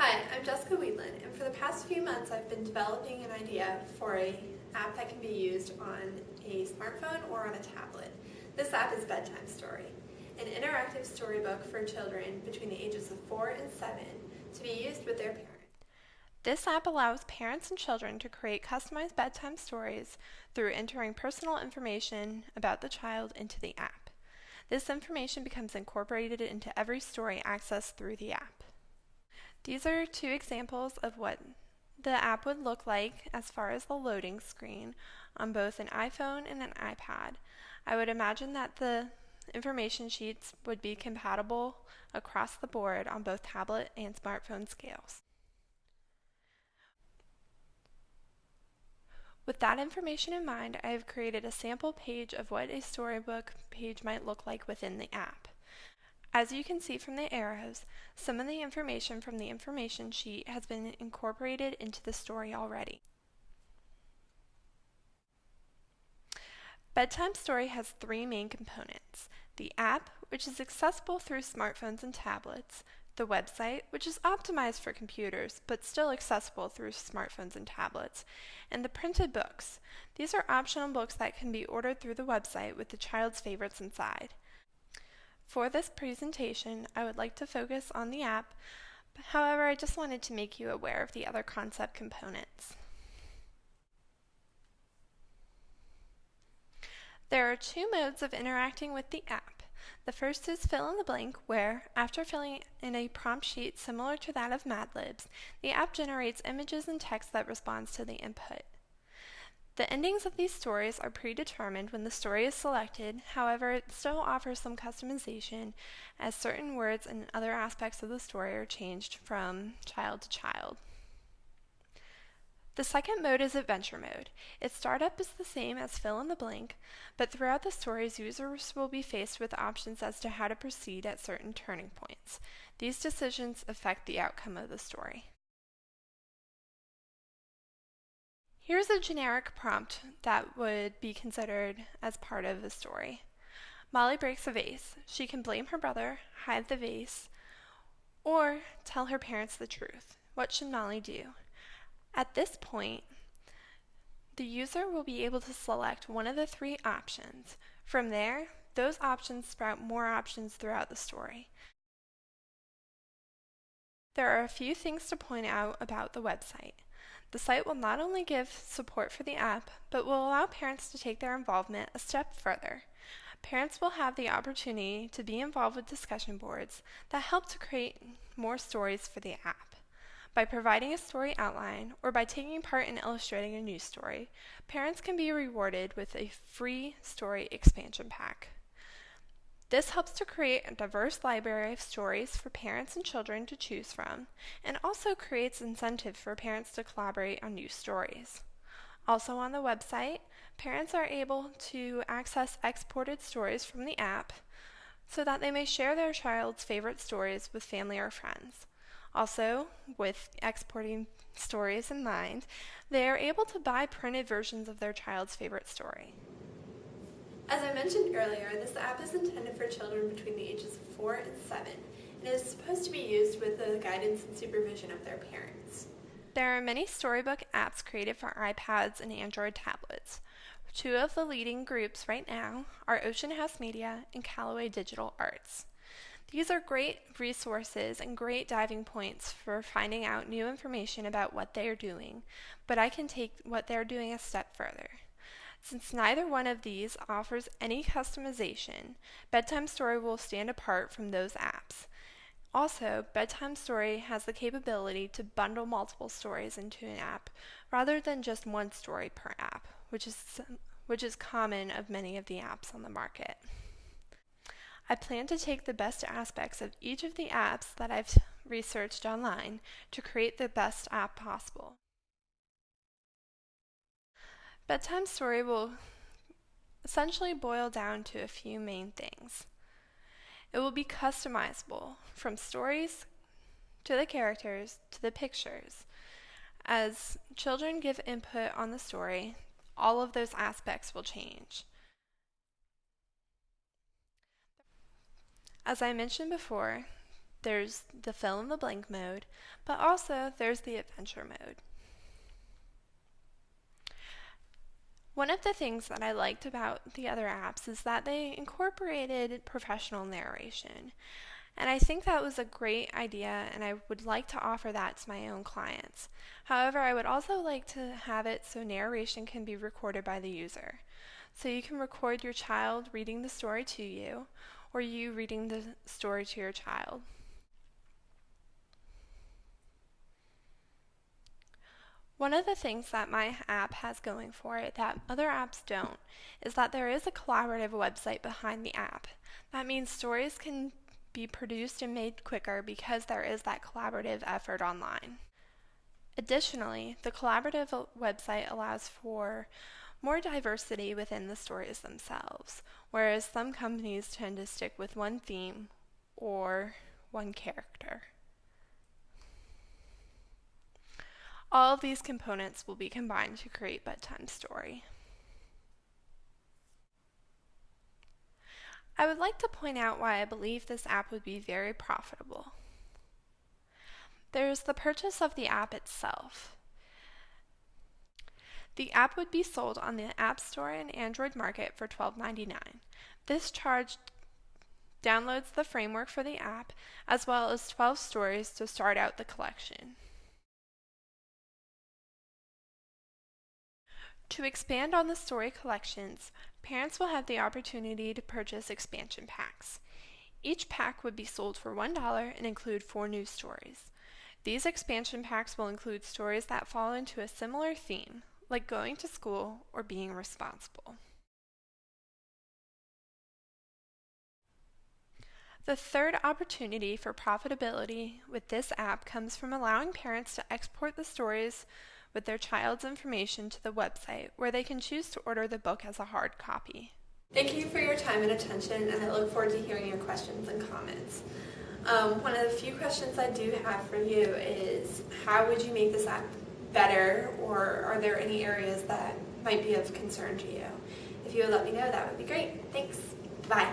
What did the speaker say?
Hi, I'm Jess Weedlun, and for the past few months I've been developing an idea for an app that can be used on a smartphone or on a tablet. This app is Bedtime StorE, an interactive storybook for children between the ages of 4 and 7 to be used with their parents. This app allows parents and children to create customized bedtime stories through entering personal information about the child into the app. This information becomes incorporated into every story accessed through the app. These are two examples of what the app would look like as far as the loading screen on both an iPhone and an iPad. I would imagine that the information sheets would be compatible across the board on both tablet and smartphone scales. With that information in mind, I have created a sample page of what a storybook page might look like within the app. As you can see from the arrows, some of the information from the information sheet has been incorporated into the story already. Bedtime StorE has three main components: the app, which is accessible through smartphones and tablets; the website, which is optimized for computers but still accessible through smartphones and tablets; and the printed books. These are optional books that can be ordered through the website with the child's favorites inside. For this presentation, I would like to focus on the app, however, I just wanted to make you aware of the other concept components. There are two modes of interacting with the app. The first is fill in the blank, where, after filling in a prompt sheet similar to that of Mad Libs, the app generates images and text that responds to the input. The endings of these stories are predetermined when the story is selected, however, it still offers some customization as certain words and other aspects of the story are changed from child to child. The second mode is Adventure Mode. Its startup is the same as fill in the blank, but throughout the stories, users will be faced with options as to how to proceed at certain turning points. These decisions affect the outcome of the story. Here's a generic prompt that would be considered as part of the story. Molly breaks a vase. She can blame her brother, hide the vase, or tell her parents the truth. What should Molly do? At this point, the user will be able to select one of the three options. From there, those options sprout more options throughout the story. There are a few things to point out about the website. The site will not only give support for the app, but will allow parents to take their involvement a step further. Parents will have the opportunity to be involved with discussion boards that help to create more stories for the app. By providing a story outline or by taking part in illustrating a new story, parents can be rewarded with a free story expansion pack. This helps to create a diverse library of stories for parents and children to choose from, and also creates incentive for parents to collaborate on new stories. Also on the website, parents are able to access exported stories from the app so that they may share their child's favorite stories with family or friends. Also, with exporting stories in mind, they are able to buy printed versions of their child's favorite story. As I mentioned earlier, this app is intended for children between the ages of 4 and 7, and is supposed to be used with the guidance and supervision of their parents. There are many storybook apps created for iPads and Android tablets. Two of the leading groups right now are Ocean House Media and Callaway Digital Arts. These are great resources and great diving points for finding out new information about what they are doing, but I can take what they're doing a step further. Since neither one of these offers any customization, Bedtime StorE will stand apart from those apps. Also, Bedtime StorE has the capability to bundle multiple stories into an app rather than just one story per app, which is common of many of the apps on the market. I plan to take the best aspects of each of the apps that I've researched online to create the best app possible. Bedtime StorE will essentially boil down to a few main things. It will be customizable, from stories to the characters to the pictures. As children give input on the story, all of those aspects will change. As I mentioned before, There's the fill in the blank mode, but also there's the adventure mode. One of the things that I liked about the other apps is that they incorporated professional narration. And I think that was a great idea, and I would like to offer that to my own clients. However, I would also like to have it so narration can be recorded by the user. So you can record your child reading the story to you, or you reading the story to your child. One of the things that my app has going for it that other apps don't is that there is a collaborative website behind the app. That means stories can be produced and made quicker because there is that collaborative effort online. Additionally, the collaborative website allows for more diversity within the stories themselves, whereas some companies tend to stick with one theme or one character. All of these components will be combined to create Bedtime StorE. I would like to point out why I believe this app would be very profitable. There's the purchase of the app itself. The app would be sold on the App Store and Android market for $12.99. This charge downloads the framework for the app as well as 12 stories to start out the collection. To expand on the story collections, parents will have the opportunity to purchase expansion packs. Each pack would be sold for $1 and include 4 new stories. These expansion packs will include stories that fall into a similar theme, like going to school or being responsible. The third opportunity for profitability with this app comes from allowing parents to export the stories with their child's information to the website, where they can choose to order the book as a hard copy. Thank you for your time and attention, and I look forward to hearing your questions and comments. One of the few questions I do have for you is, how would you make this app better, or are there any areas that might be of concern to you? If you would let me know, that would be great. Thanks. Bye.